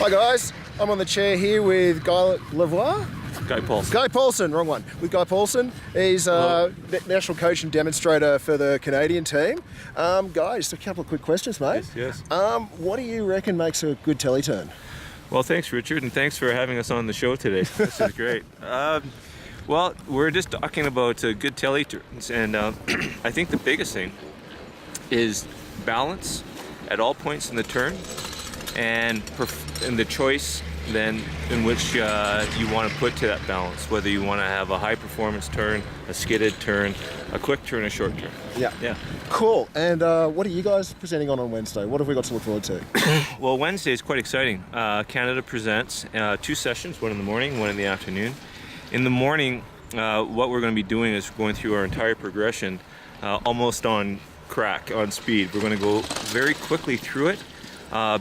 Hi guys, I'm on the chair here with Guy Lavoie. Guy Paulson. Guy Paulson, wrong one. With Guy Paulson. He's national coach and demonstrator for the Canadian team. Guy, just a couple of quick questions, mate. Yes. What do you reckon makes a good teleturn? Well, thanks, Richard, and thanks for having us on the show today. This is great. Well, we're just talking about good teleturns, and I think the biggest thing is balance at all points in the turn, and the choice then in which you want to put to that balance, whether you want to have a high performance turn, a skidded turn, a quick turn, a short turn. Yeah. Cool. And what are you guys presenting on Wednesday? What have we got to look forward to? Well, Wednesday is quite exciting. Canada presents 2 sessions, one in the morning, one in the afternoon. In the morning, what we're going to be doing is going through our entire progression almost on crack, on speed. We're going to go very quickly through it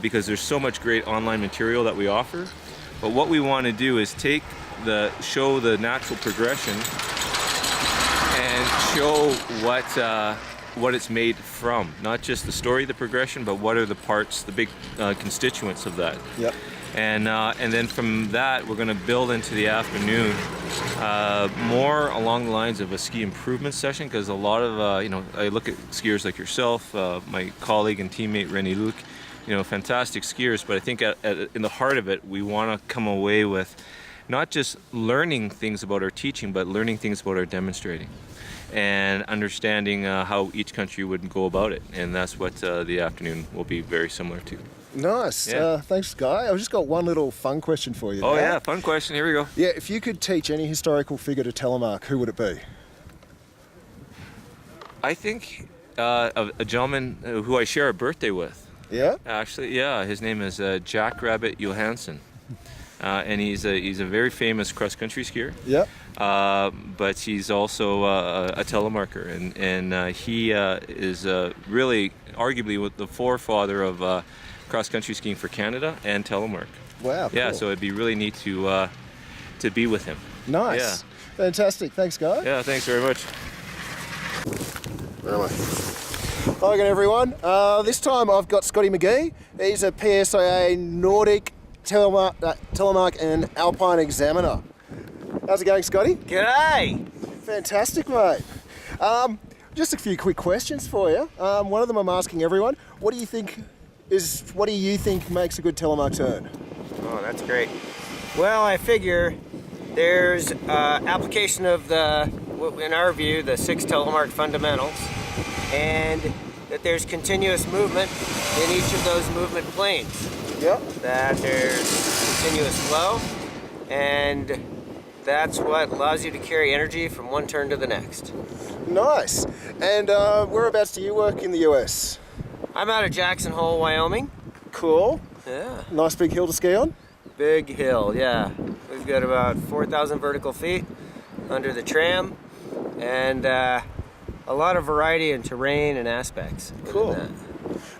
because there's so much great online material that we offer. But what we want to do is show the natural progression and show what it's made from. Not just the story of the progression, but what are the parts, the big constituents of that. Yep. And then from that, we're going to build into the afternoon more along the lines of a ski improvement session, because a lot of, I look at skiers like yourself, my colleague and teammate Rennie Luke, fantastic skiers, but I think in the heart of it, we want to come away with not just learning things about our teaching, but learning things about our demonstrating and understanding how each country would go about it. And that's what the afternoon will be very similar to. Nice. Yeah. Thanks, Guy. I've just got one little fun question for you. Oh, yeah, fun question. Here we go. Yeah, if you could teach any historical figure to Telemark, who would it be? I think a gentleman who I share a birthday with. Yeah? Actually, yeah. His name is Jack Rabbit Johansson. And he's a very famous cross-country skier. Yep. But he's also a telemarker, and he is really arguably the forefather of cross-country skiing for Canada and telemark. Wow. Yeah, cool. so it'd be really neat to be with him. Nice. Yeah. Fantastic. Thanks, Guy. Yeah, thanks very much. Where am I? Hi again, everyone. This time I've got Scotty McGee. He's a PSIA Nordic Telemark and Alpine examiner. How's it going, Scotty? G'day! Fantastic, mate. Just a few quick questions for you. One of them I'm asking everyone. What do you think makes a good telemark turn? Oh, that's great. Well, I figure there's application of in our view, the 6 telemark fundamentals, and that there's continuous movement in each of those movement planes. Yep. That there's continuous flow, and that's what allows you to carry energy from one turn to the next. Nice. And whereabouts do you work in the US? I'm out of Jackson Hole, Wyoming. Cool. Yeah. Nice big hill to ski on? Big hill, yeah. We've got about 4,000 vertical feet under the tram, and a lot of variety in terrain and aspects. Cool.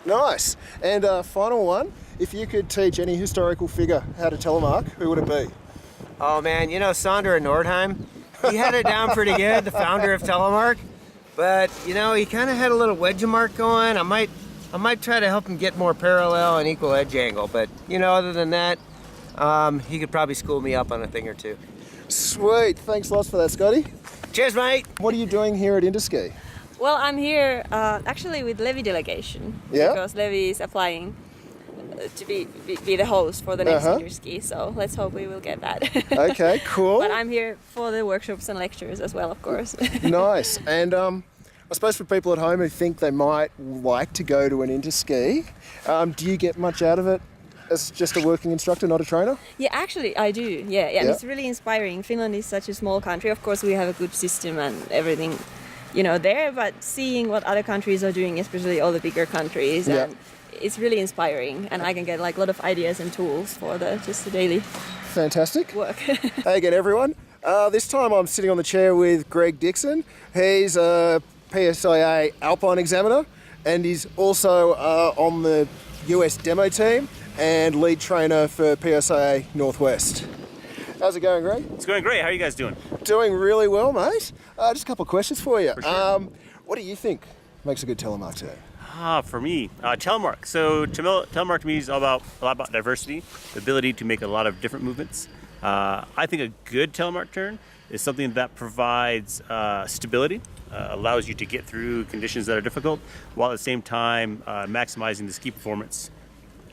Nice. And final one, if you could teach any historical figure how to telemark, who would it be? Oh man, Sondra Nordheim, he had it down pretty good, the founder of Telemark, but he kind of had a little wedge mark going. I might try to help him get more parallel and equal edge angle, but other than that, he could probably school me up on a thing or two. Sweet. Thanks lots for that, Scotty. Cheers, mate. What are you doing here at Interski? Well, I'm here actually with Levi delegation. Yeah? Because Levi is applying to be the host for the next Interski, so let's hope we will get that. Okay, cool. But I'm here for the workshops and lectures as well, of course. Nice. And I suppose for people at home who think they might like to go to an Interski, do you get much out of it as just a working instructor, not a trainer? Yeah, actually I do. Yeah. And it's really inspiring. Finland is such a small country. Of course, we have a good system and everything, there, but seeing what other countries are doing, especially all the bigger countries, and it's really inspiring, and I can get like a lot of ideas and tools for just the daily Fantastic. work. Hey again, everyone. This time I'm sitting on the chair with Greg Dixon. He's a PSIA Alpine examiner, and he's also on the US demo team and lead trainer for PSIA Northwest. How's it going, Greg? It's going great. How are you guys doing? Doing really well, mate. Just a couple of questions for you. For sure. What do you think makes a good telemark turn? For me, Telemark. So Telemark to me is a lot about diversity, the ability to make a lot of different movements. I think a good telemark turn is something that provides stability, allows you to get through conditions that are difficult, while at the same time maximizing the ski performance.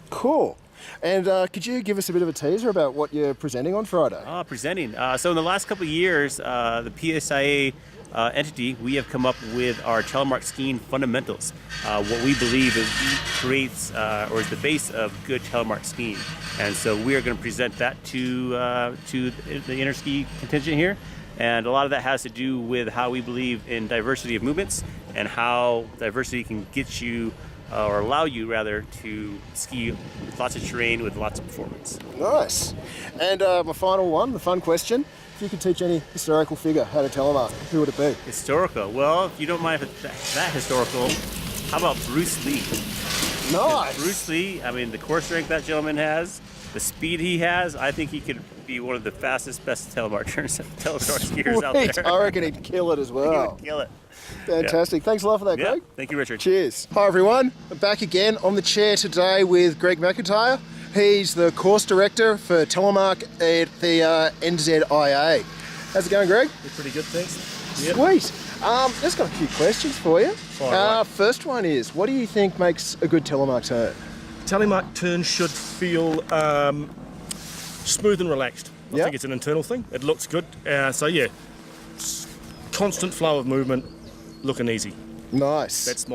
Cool. And could you give us a bit of a teaser about what you're presenting on Friday? Presenting. So in the last couple of years, the PSIA entity, we have come up with our telemark skiing fundamentals. What we believe creates or is the base of good telemark skiing. And so we are going to present that to the Interski contingent here. And a lot of that has to do with how we believe in diversity of movements and how diversity can get you or allow you rather to ski with lots of terrain with lots of performance. Nice. And my final one, the fun question. If you could teach any historical figure how to telemark, who would it be? Historical. Well, if you don't mind if it's that historical, how about Bruce Lee? Nice. Bruce Lee, I mean, the core strength that gentleman has, the speed he has, I think he could be one of the fastest, best telemark skiers out there. I reckon he'd kill it as He well. would kill it. Fantastic. Thanks a lot for that, Yeah. Greg. Thank you, Richard. Cheers. Hi, everyone. I'm back again on the chair today with Greg McIntyre. He's the course director for Telemark at the NZIA. How's it going, Greg? Pretty good, thanks. Sweet. Just got a few questions for you. Right. First one is, what do you think makes a good telemark turn? Telemark turn should feel smooth and relaxed. I Yep. think it's an internal thing. It looks good. Constant flow of movement, looking easy. Nice. That's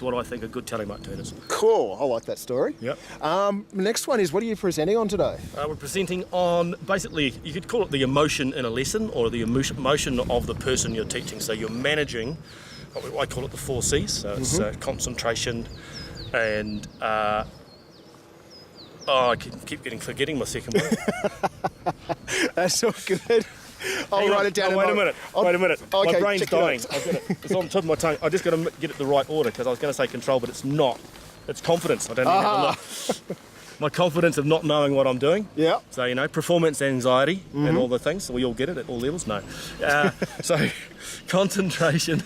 what I think a good telemark turn is. Cool. I like that story. Yep. The next one is, what are you presenting on today? We're presenting on, basically, you could call it the emotion in a lesson or the emotion of the person you're teaching. So you're managing, I call it the 4 C's. So it's concentration and, I keep forgetting my second one. That's all good. I'll Hang write on. it down. No, wait a minute. Okay, My brain's check it out. dying. I've got it. It's on the tip of my tongue. I just got to get it the right order because I was going to say control, but it's not. It's confidence. I don't even have to look. My confidence of not knowing what I'm doing. Yeah. So, performance anxiety and all the things. So we all get it at all levels? No. So concentration,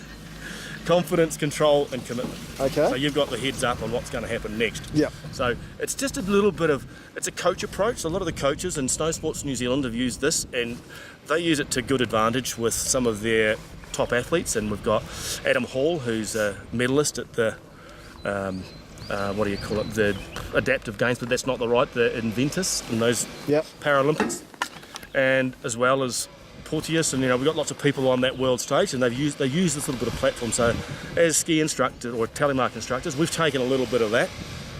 confidence, control and commitment. Okay. So you've got the heads up on what's going to happen next. Yep. So it's just a little bit of, it's a coach approach. A lot of the coaches in Snow Sports New Zealand have used this and they use it to good advantage with some of their top athletes. And we've got Adam Hall, who's a medalist at the, the adaptive games, but that's not the Inventus in those Yep. Paralympics. And as well as Porteous, and we've got lots of people on that world stage, and they use this little bit of platform. So, as ski instructors or telemark instructors, we've taken a little bit of that,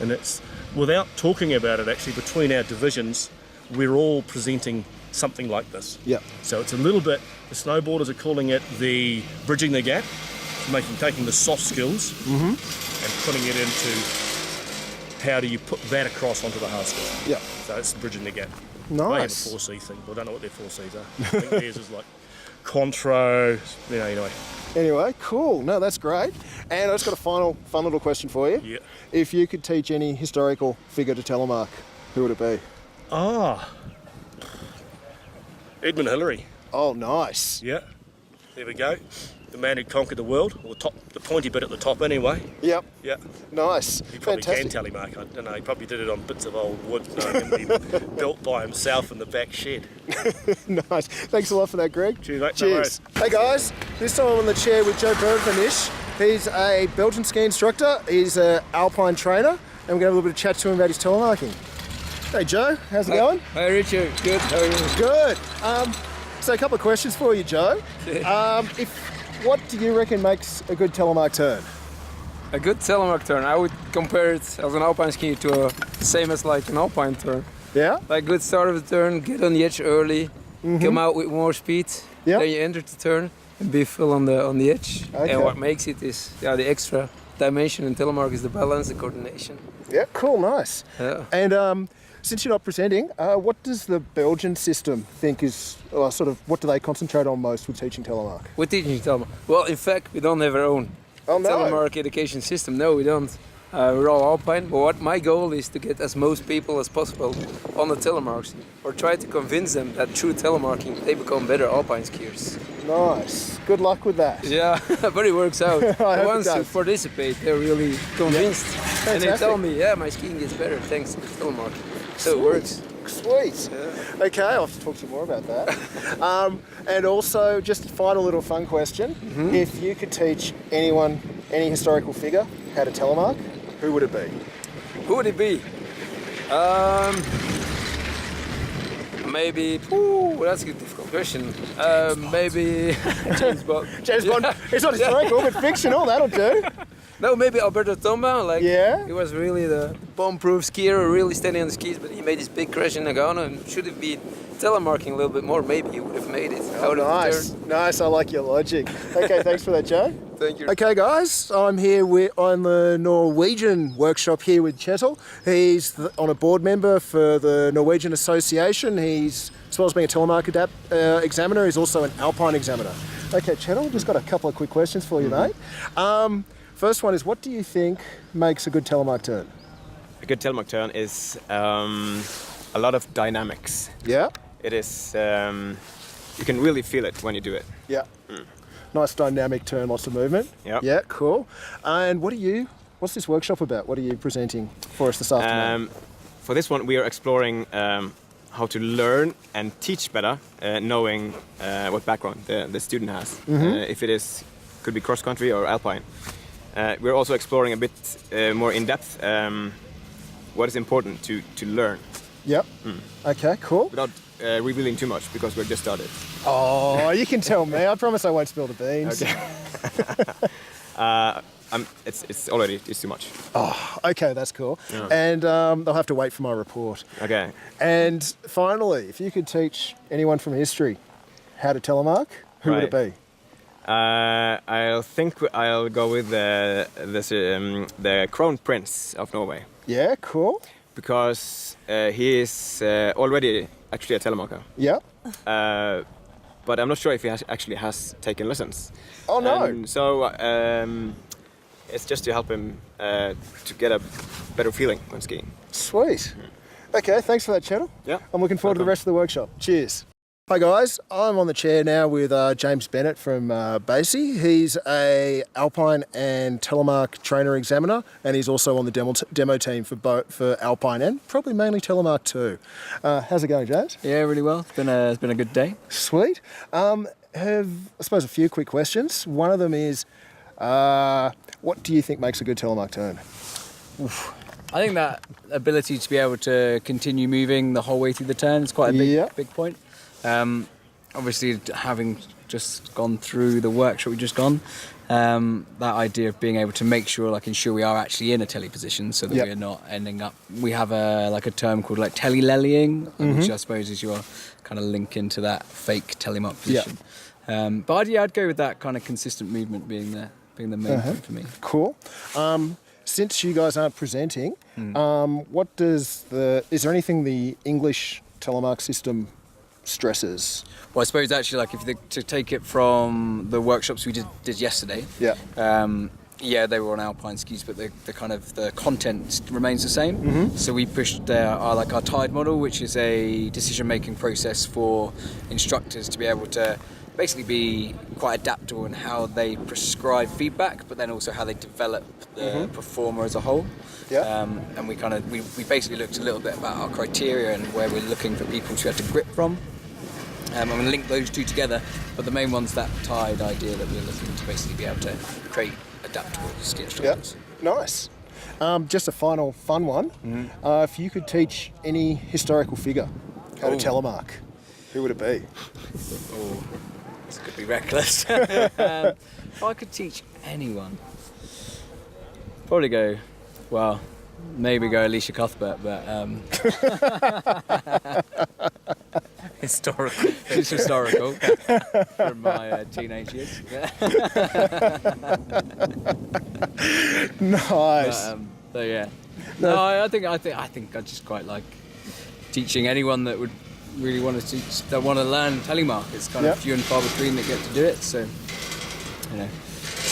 and it's without talking about it. Actually, between our divisions, we're all presenting something like this. Yeah. So it's a little bit. The snowboarders are calling it the bridging the gap, taking the soft skills and putting it into how do you put that across onto the hard skills. Yeah. So it's bridging the gap. Nice. They have a 4C thing, but I don't know what their 4Cs are. I think theirs is like Contro, anyway. Anyway, cool. No, that's great. And I just got a final fun little question for you. Yeah. If you could teach any historical figure to telemark, who would it be? Edmund Hillary. Oh, nice. Yeah. There we go. The man who conquered the world, or the pointy bit at the top anyway. Yep. Yeah. Nice. He probably Fantastic. can telemark. I don't know. He probably did it on bits of old wood built by himself in the back shed. Nice. Thanks a lot for that, Greg. Cheers, mate. No Cheers. worries. Hey, guys. This time I'm on the chair with Joe Bervenish. He's a Belgian ski instructor. He's an alpine trainer. And we're going to have a little bit of chat to him about his telemarking. Hey, Joe. How's it going? Hi, Richard. Good. How are you? Good. So a couple of questions for you, Joe. What do you reckon makes a good telemark turn? A good telemark turn, I would compare it as an alpine skier to the same as like an alpine turn. Yeah? Like good start of the turn, get on the edge early, come out with more speed, Yep. then you enter the turn and be full on the edge. Okay. And what makes it is the extra dimension in telemark is the balance, the coordination. Yeah, cool, nice. Yeah. And since you're not presenting, what does the Belgian system think is, what do they concentrate on most with teaching telemark? We're teaching telemark. Well, in fact, we don't have our own Oh, no. telemark education system. No, we don't. We're all Alpine, but what my goal is to get as most people as possible on the telemarks, or try to convince them that through telemarking they become better Alpine skiers. Nice. Good luck with that. Yeah, but it works out. hope The it ones who does. participate, they're really convinced. And they Fantastic. tell me, yeah, my skiing gets better thanks to telemarking. So it works. Sweet. Okay, I'll have to talk to you more about that. And also, just a final little fun question. If you could teach anyone, any historical figure, how to telemark, who would it be? Who would it be? Maybe. Ooh, that's a difficult question. Maybe James Bond. James Bond. It's not historical, but fictional. That'll do. No, maybe Alberto Tomba. Like, Yeah? he was really the bomb-proof skier, really standing on the skis. But he made this big crash in Nagano, and should it be telemarking a little bit more, maybe he would have made it out of the Nice. turn. Nice. I like your logic. Okay, thanks for that, Joe. Thank you. Okay, guys, I'm here on the Norwegian workshop here with Kjetil. He's on a board member for the Norwegian Association. He's, as well as being a telemark examiner, he's also an Alpine examiner. Okay, Kjetil, just got a couple of quick questions for you, mate. First one is, what do you think makes a good telemark turn? A good telemark turn is a lot of dynamics. Yeah? It is, you can really feel it when you do it. Yeah. Nice dynamic turn, lots of movement. Yep. Yeah, cool. And what's this workshop about? What are you presenting for us this afternoon? For this one, we are exploring how to learn and teach better, knowing what background the student has. If it could be cross-country or alpine. We're also exploring a bit more in depth what is important to learn. Yep. Okay, cool. Without revealing too much, because we're just started. Oh, you can tell me. I promise I won't spill the beans. Okay. It's too much. Oh, okay, that's cool. Yeah. And they'll have to wait for my report. Okay. And finally, if you could teach anyone from history how to telemark, who would it be? I think I'll go with the Crown Prince of Norway, Yeah, cool. because he is already actually a telemarker. Yeah. But I'm not sure if he actually has taken lessons. Oh, no. So it's just to help him to get a better feeling when skiing. Sweet. Okay, thanks for that, Kjetil. Yeah. I'm looking forward to the rest of the workshop. Cheers. Hi guys, I'm on the chair now with James Bennett from Basie. He's a Alpine and Telemark trainer examiner, and he's also on the demo team for Alpine and probably mainly Telemark too. How's it going, James? Yeah, really well. It's been a good day. Sweet. I suppose a few quick questions. One of them is, what do you think makes a good Telemark turn? I think that ability to be able to continue moving the whole way through the turn is quite a big point. Obviously, having just gone through the workshop we've just gone, that idea of being able to ensure we are actually in a telly position, so that we're not ending up. We have a term called like telly-lellying, which I suppose is your kind of link into that fake telemark position. But I'd go with that kind of consistent movement being the main point for me. Cool. Since you guys aren't presenting, is there anything the English telemark system stresses? Well, I suppose actually, to take it from the workshops we did yesterday, they were on alpine skis, but the content remains the same. So we pushed our Tide model, which is a decision-making process for instructors to be able to basically be quite adaptable in how they prescribe feedback, but then also how they develop the performer as a whole. And we basically looked a little bit about our criteria and where we're looking for people to have to grip from. I'm going to link those two together, but the main one's that Tide idea that we're looking to basically be able to create adaptable ski instructors. Nice. Just a final fun one. If you could teach any historical figure how to telemark, who would it be? This could be reckless. If I could teach anyone, probably maybe go Alicia Cuthbert, but Historical. it's historical from my teenage years. Nice. But yeah. No, I think I just quite like teaching anyone that would really want to teach, that want to learn telemark. It's kind of few and far between that get to do it. So,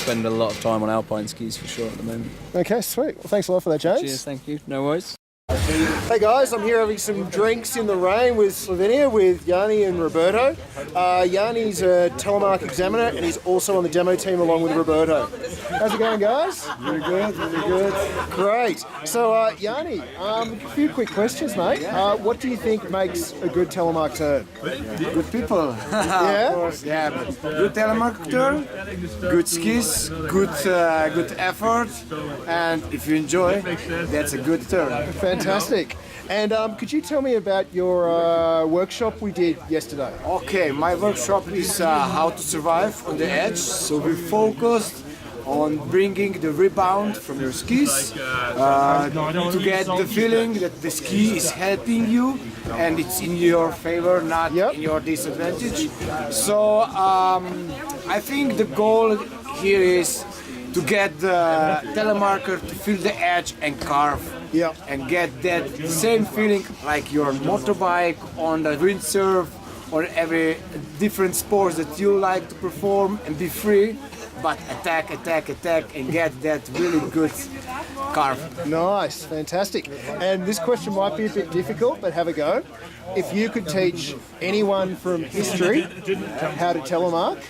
spend a lot of time on alpine skis for sure at the moment. Okay, sweet. Well, thanks a lot for that, James. Cheers, thank you. No worries. Hey guys, I'm here having some drinks in the rain with Slovenia with Yanni and Roberto. Yanni's a Telemark examiner and he's also on the demo team along with Roberto. How's it going, guys? Really good, really good. Great. So Yanni, a few quick questions, mate. What do you think makes a good Telemark turn? Good people. Yeah? Of course, yeah. But good telemark turn, good skis, good effort, and if you enjoy, that's a good turn. Fantastic. And could you tell me about your workshop we did yesterday? Okay, my workshop is how to survive on the edge. So we focused on bringing the rebound from your skis to get the feeling that the ski is helping you and it's in your favor, not in your disadvantage. So I think the goal here is to get the telemarker to feel the edge and carve. Yeah. And get that same feeling like your motorbike on the windsurf or every different sports that you like to perform and be free, but attack, and get that really good carve. Nice, fantastic. And this question might be a bit difficult, but have a go. If you could teach anyone from history how to telemark,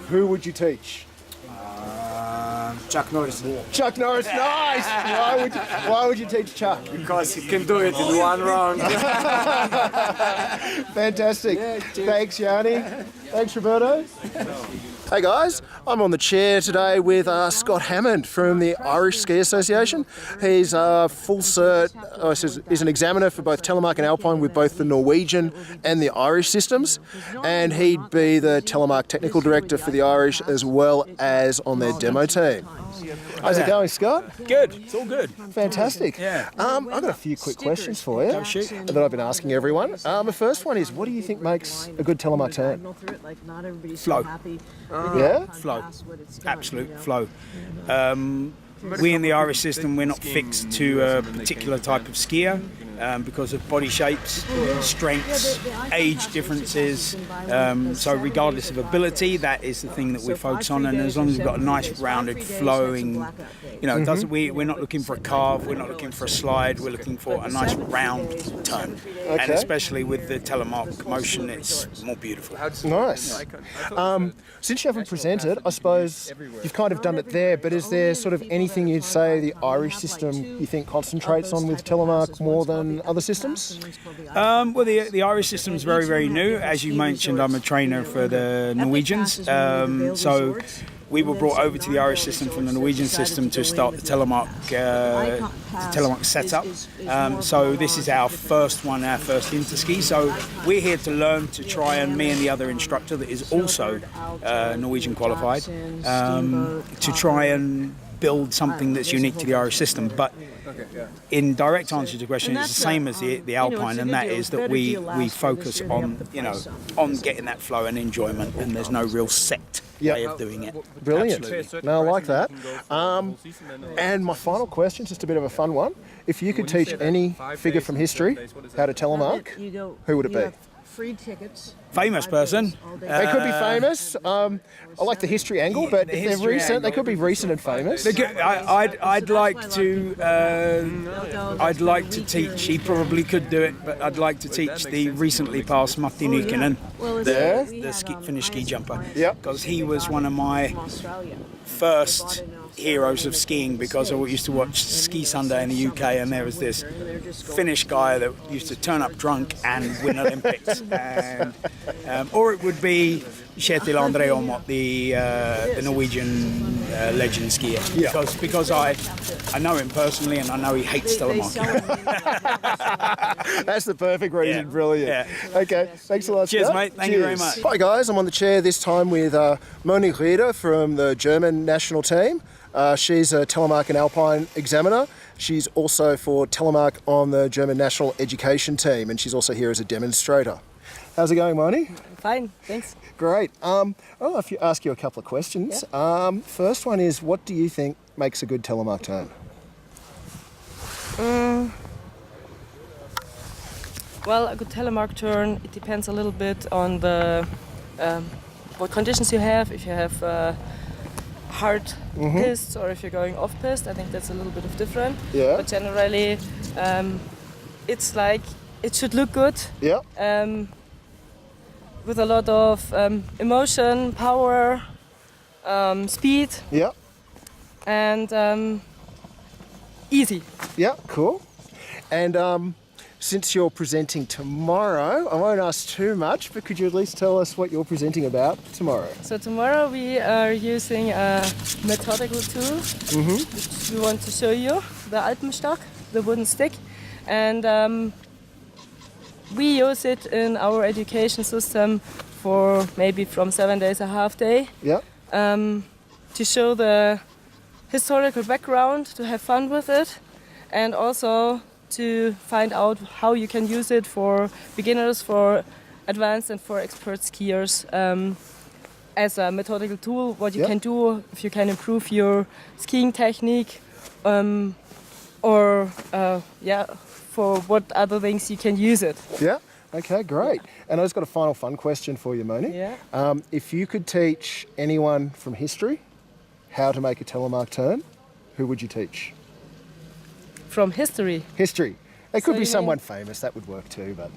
who would you teach? Chuck Norris. Chuck Norris, nice! Why would you teach Chuck? Because he can do it in one round. Fantastic. Thanks, Yanni. Thanks, Roberto. Hey guys, I'm on the chair today with Scott Hammond from the Irish Ski Association. He's full cert, he's an examiner for both Telemark and Alpine with both the Norwegian and the Irish systems, and he'd be the Telemark technical director for the Irish as well as on their demo team. How's it going, Scott? Good, it's all good. Fantastic. Yeah. I've got a few quick questions for you that I've been asking everyone. The first one is, what do you think makes a good Telemark turn? Flow. Yeah? Flow. Absolute flow. We in the Irish system, we're not fixed to a particular type of skier because of body shapes, strengths, age differences. So regardless of ability, that is the thing that we focus on. And as long as you've got a nice rounded, flowing, it doesn't. We're not looking for a carve, we're not looking for a slide. We're looking for a nice round turn. Okay. And especially with the Telemark motion, it's more beautiful. Nice. Since you haven't presented, I suppose you've kind of done it there, but is there sort of anything you'd say the Irish system you think concentrates on with Telemark more than other systems? Well, the Irish system is very, very new. As you mentioned, I'm a trainer for the Norwegians. So we were brought over to the Irish system from the Norwegian system to start the Telemark setup. So this is our first one, our first Interski. So we're here to learn, to try, and me and the other instructor that is also Norwegian qualified, to try and build something that's unique to the Irish system. But in direct answer to the question, it's the same as the Alpine, and that is that we focus on on getting that flow and enjoyment, and there's no real set way of doing it. Brilliant. Absolutely. No, I like that. And my final question, just a bit of a fun one. If you could teach any figure from history how to telemark, who would it be? Free tickets. Famous person. They could be famous. I like the history angle, but if they're recent, they could be recent and famous. I'd like to teach. He probably could do it, but I'd like to teach the recently passed Matti Nykänen, the Finnish ski jumper. Yeah. Because he was one of my first heroes of skiing, because I used to watch Ski Sunday in the UK, and there was this Finnish guy that used to turn up drunk and win Olympics. And, or it would be Kjetil André Aamodt, the Norwegian legend skier, because I know him personally, and I know he hates telemark. That's the perfect reason. Yeah. Brilliant. Yeah. Okay, thanks a lot, Cheers, Scott. mate. Thank you very much. Hi guys, I'm on the chair this time with Moni Rieder from the German national team. She's a Telemark and Alpine examiner. She's also for Telemark on the German national education team, and she's also here as a demonstrator. How's it going, Moni? Fine, thanks. Great. I'll ask you a couple of questions. Yeah. First one is, what do you think makes a good Telemark turn? Well, a good Telemark turn, it depends a little bit on the what conditions you have. If you have hard piste or if you're going off piste. I think that's a little bit of different. Yeah. But generally, it's like it should look good. Yeah. With a lot of emotion, power, speed, Yeah. and easy. Yeah. Cool. And since you're presenting tomorrow, I won't ask too much, but could you at least tell us what you're presenting about tomorrow? So tomorrow we are using a methodical tool, which we want to show you, the Alpenstock, the wooden stick. And we use it in our education system for maybe from 7 days, a half day, Yeah. to show the historical background, to have fun with it, and also to find out how you can use it for beginners, for advanced and for expert skiers as a methodical tool, what you can do, if you can improve your skiing technique, or for what other things you can use it. Yeah. Okay, great. And I just got a final fun question for you, Moni. Yeah. If you could teach anyone from history how to make a telemark turn, who would you teach? From history. History. It could So be you someone famous, that would work too, but...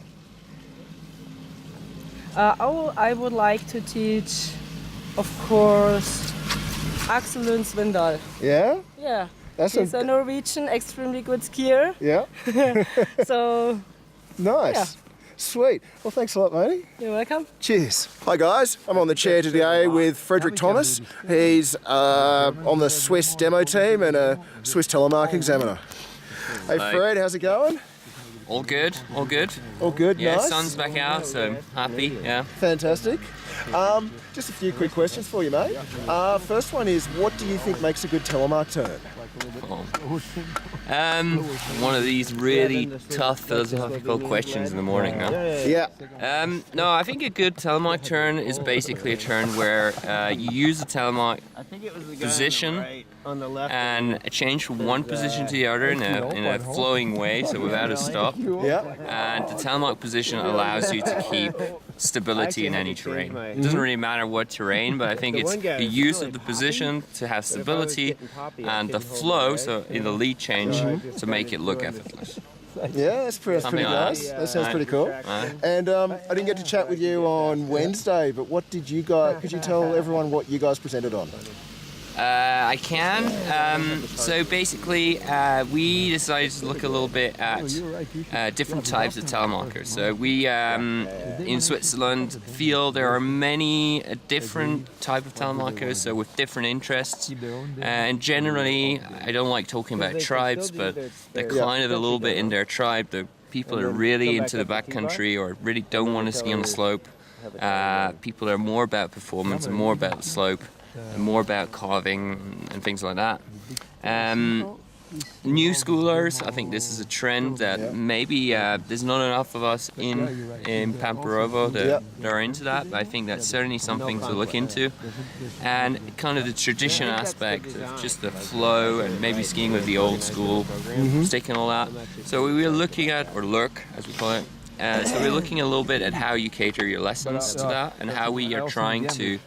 I would like to teach, of course, Axel Lund Svindal. Yeah? Yeah. That's He's a Norwegian, extremely good skier. Yeah? So, Nice. Yeah. Sweet. Well, thanks a lot, Moni. you're welcome. Cheers. Hi guys, I'm on the chair today with Frederick Thomas. He's on the Swiss demo team and a Swiss telemark examiner. Hey Fred, how's it going? All good, all good. All good, Yeah, nice. sun's back out, so happy, yeah. Fantastic. Just a few quick questions for you, mate. First one is, what do you think makes a good telemark turn? One of these really tough philosophical questions in the morning, no? Yeah. No, I think a good telemark turn is basically a turn where you use the telemark position and change from one position to the other in a flowing way, so without a stop. Yeah. And the telemark position allows you to keep stability in any terrain. It doesn't really matter what terrain, but I think it's the use of the position to have stability and the flow, so in the lead change, to make it look effortless. Yeah, that's pretty Something like nice. that. That sounds pretty cool. And I didn't get to chat with you on Wednesday, but what did you guys, could you tell everyone what you guys presented on? I can. So basically, we decided to look a little bit at different types of telemarkers. So we, in Switzerland, feel there are many different type of telemarkers, so with different interests. And generally, I don't like talking about tribes, but they're kind of a little bit in their tribe. The people are really into the backcountry or really don't want to ski on the slope. People are more about performance and more about the slope. And more about carving and things like that. New schoolers, I think this is a trend that maybe there's not enough of us in Pamparovo that are into that, but I think that's certainly something to look into. And kind of the tradition aspect of just the flow and maybe skiing with the old school stick and all that. So we were looking at, or lurk as we call it, so we're looking a little bit at how you cater your lessons to that and how we are trying to,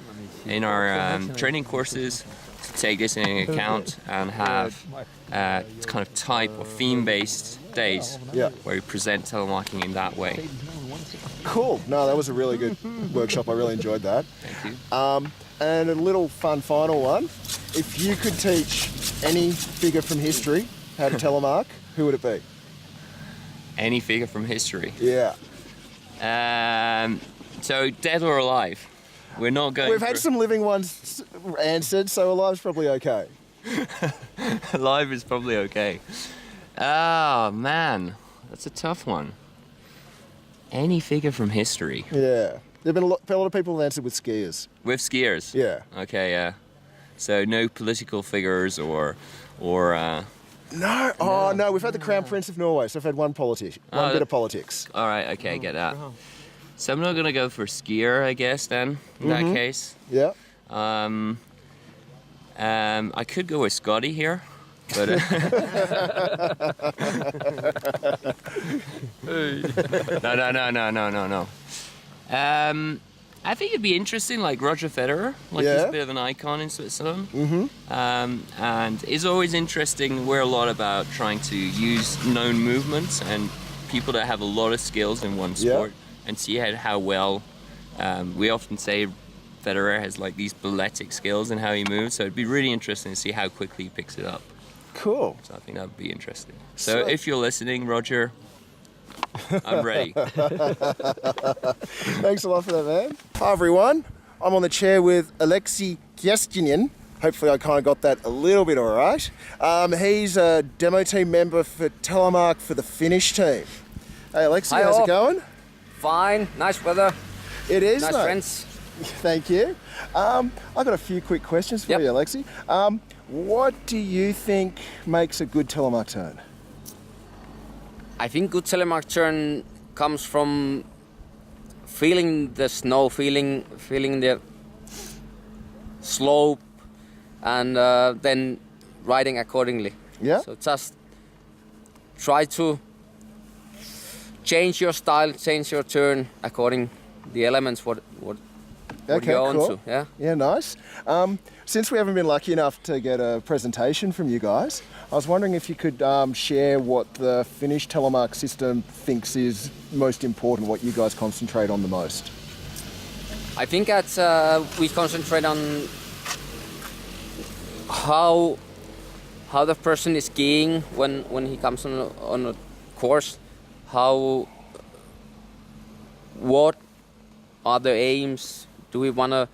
in our training courses, to take this into account and have kind of type or theme-based days where we present telemarking in that way. Cool. No, that was a really good workshop. I really enjoyed that. Thank you. And a little fun final one. If you could teach any figure from history how to telemark, who would it be? Any figure from history? Yeah. So dead or alive? We're not going. We've had some living ones answered, so alive's probably okay. Alive is probably okay. Oh man, that's a tough one. Any figure from history? Yeah. There've been a lot of people have answered with skiers. With skiers? Yeah. Okay, yeah. So no political figures or. No. Oh no, we've had the Crown Prince of Norway, so I've had one bit of politics. All right. Okay, get that. So I'm not gonna go for skier, I guess. Then in that case. Yeah. I could go with Scotty here, but no. I think it'd be interesting, like Roger Federer, like he's a bit of an icon in Switzerland. And it's always interesting. We're a lot about trying to use known movements and people that have a lot of skills in one sport and see how well. We often say Federer has like these balletic skills in how he moves, so it'd be really interesting to see how quickly he picks it up. Cool. So I think that would be interesting. So if you're listening, Roger, I'm ready. Thanks a lot for that, man. Hi, everyone. I'm on the chair with Alexei Kyestinin. Hopefully I kind of got that a little bit all right. He's a demo team member for Telemark for the Finnish team. Hey, Alexei, how's it going? Fine. Nice weather. It is, nice mate. friends. Thank you. I've got a few quick questions for you, Alexei. What do you think makes a good Telemark turn? I think good Telemark turn comes from feeling the snow, feeling the slope, and then riding accordingly. Yeah. So just try to change your style, change your turn according the elements what you're onto. Yeah. Yeah, nice. Since we haven't been lucky enough to get a presentation from you guys, I was wondering if you could share what the Finnish Telemark system thinks is most important, what you guys concentrate on the most. I think that we concentrate on how the person is skiing when he comes on a course, what are the aims? Do we want to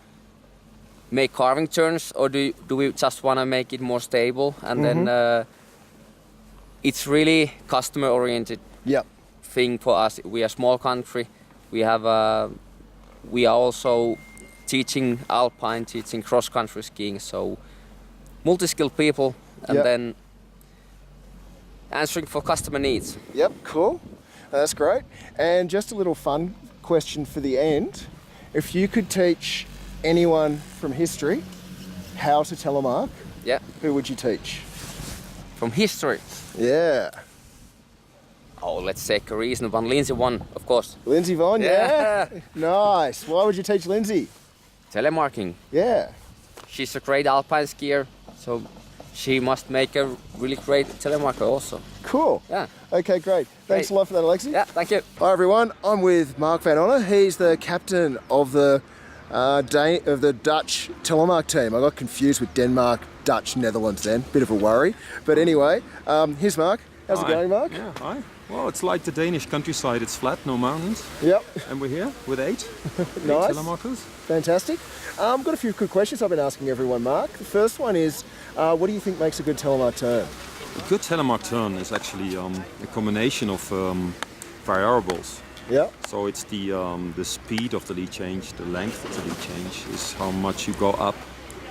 make carving turns, or do we just want to make it more stable? And then it's really customer-oriented thing for us. We are a small country. We are also teaching alpine, teaching cross-country skiing. So multi-skilled people, and then answering for customer needs. Yep, cool. That's great. And just a little fun question for the end. If you could teach anyone from history how to telemark, who would you teach? From history? Yeah. Oh, let's take a reasonable one. Lindsay one, of course. Lindsay Vonn, yeah? Nice. Why would you teach Lindsay? Telemarking. Yeah. She's a great alpine skier, so she must make a really great telemarker also. Cool. Yeah. Okay, great. Thanks a lot for that, Alexei. Yeah, thank you. Hi, everyone. I'm with Mark van Honor. He's the captain of the Dutch Telemark team. I got confused with Denmark, Dutch, Netherlands then. Bit of a worry. But anyway, here's Mark. How's it going, Mark? Yeah, hi. Well, it's like the Danish countryside. It's flat, no mountains. Yep. And we're here with eight Nice. telemarkers. Fantastic. I've got a few quick questions I've been asking everyone, Mark. The first one is, what do you think makes a good telemark turn? A good telemark turn is actually a combination of variables. Yeah. So it's the speed of the lead change, the length of the lead change is how much you go up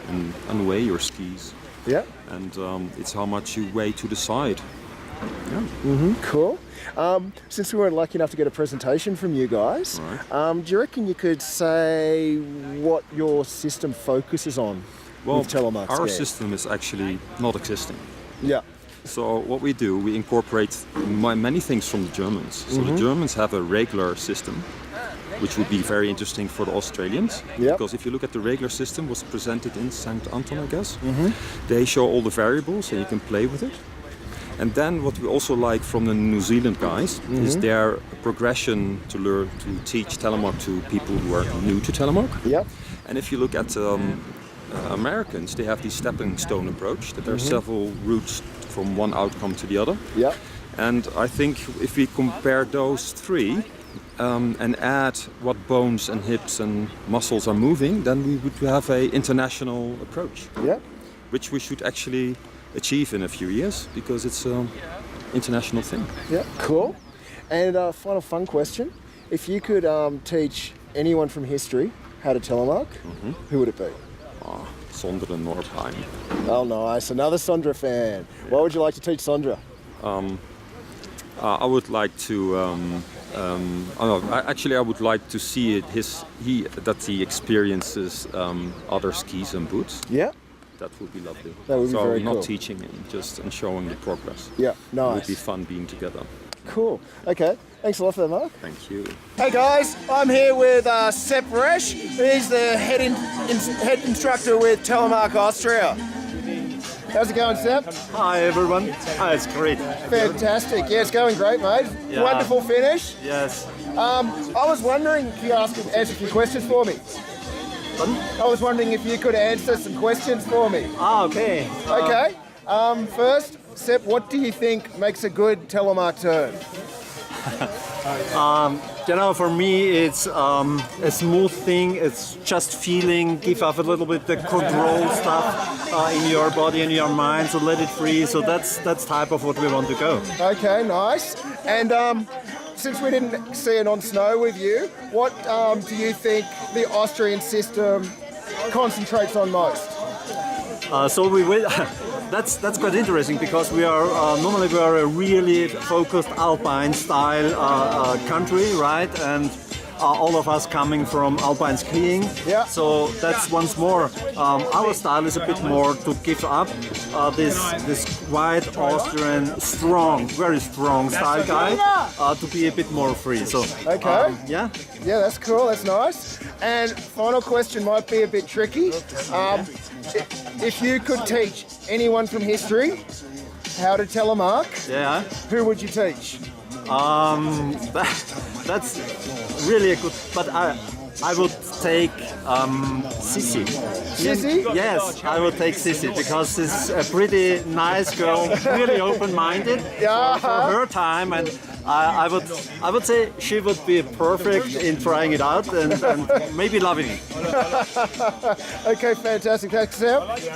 and weigh your skis. Yeah. And it's how much you weigh to the side. Yeah. Cool. Since we weren't lucky enough to get a presentation from you guys, do you reckon you could say what your system focuses on with telemark our skiing? system is actually not existing. Yeah. So what we do, we incorporate many things from the Germans. So the Germans have a regular system, which would be very interesting for the Australians. Yep. Because if you look at the regular system, was presented in St. Anton, I guess. They show all the variables and you can play with it. And then what we also like from the New Zealand guys is their progression to learn to teach telemark to people who are new to telemark. Yep. And if you look at Americans, they have the stepping stone approach, that there are several routes from one outcome to the other. Yep. And I think if we compare those three and add what bones and hips and muscles are moving, then we would have an international approach. Yeah. Which we should actually achieve in a few years, because it's an international thing. Yeah, cool. And final fun question. If you could teach anyone from history how to telemark, who would it be? Sondre Nordheim. Oh, nice. Another Sondre fan. What would you like to teach Sondre? I would like to. I would like to see that he experiences other skis and boots. Yeah. That would be lovely. That would be very cool. Not teaching him, just showing the progress. Yeah, nice. It would be fun being together. Cool. Okay. Thanks a lot for that, Mark. Thank you. Hey guys, I'm here with Sepp Resch. He's the head instructor with Telemark Austria. How's it going, Sepp? Hi everyone. It's great. Fantastic. Yeah, it's going great, mate. Yeah. Wonderful finish. Yes. I was wondering if you answer a few questions for me. Pardon? I was wondering if you could answer some questions for me. Okay. Okay. First, Sepp, what do you think makes a good Telemark turn? For me, it's a smooth thing. It's just feeling, give up a little bit the control stuff in your body and your mind, so let it free. So that's type of what we want to go. Okay, nice. And since we didn't see it on snow with you, what do you think the Austrian system concentrates on most? So we will. That's quite interesting because we are normally we are a really focused alpine style country, right? And all of us coming from alpine skiing. Yeah. So that's once more our style is a bit more to give up this white Austrian strong, very strong style guide to be a bit more free. So okay. Yeah. Yeah, that's cool. That's nice. And final question might be a bit tricky. If you could teach anyone from history how to telemark, yeah, who would you teach? That's really a good. But I would take Sissi. Sissi? Yes, I would take Sissi because she's a pretty nice girl, really open-minded for her time, and I would say she would be perfect in trying it out and maybe loving it. Okay, fantastic. Thanks, Sam.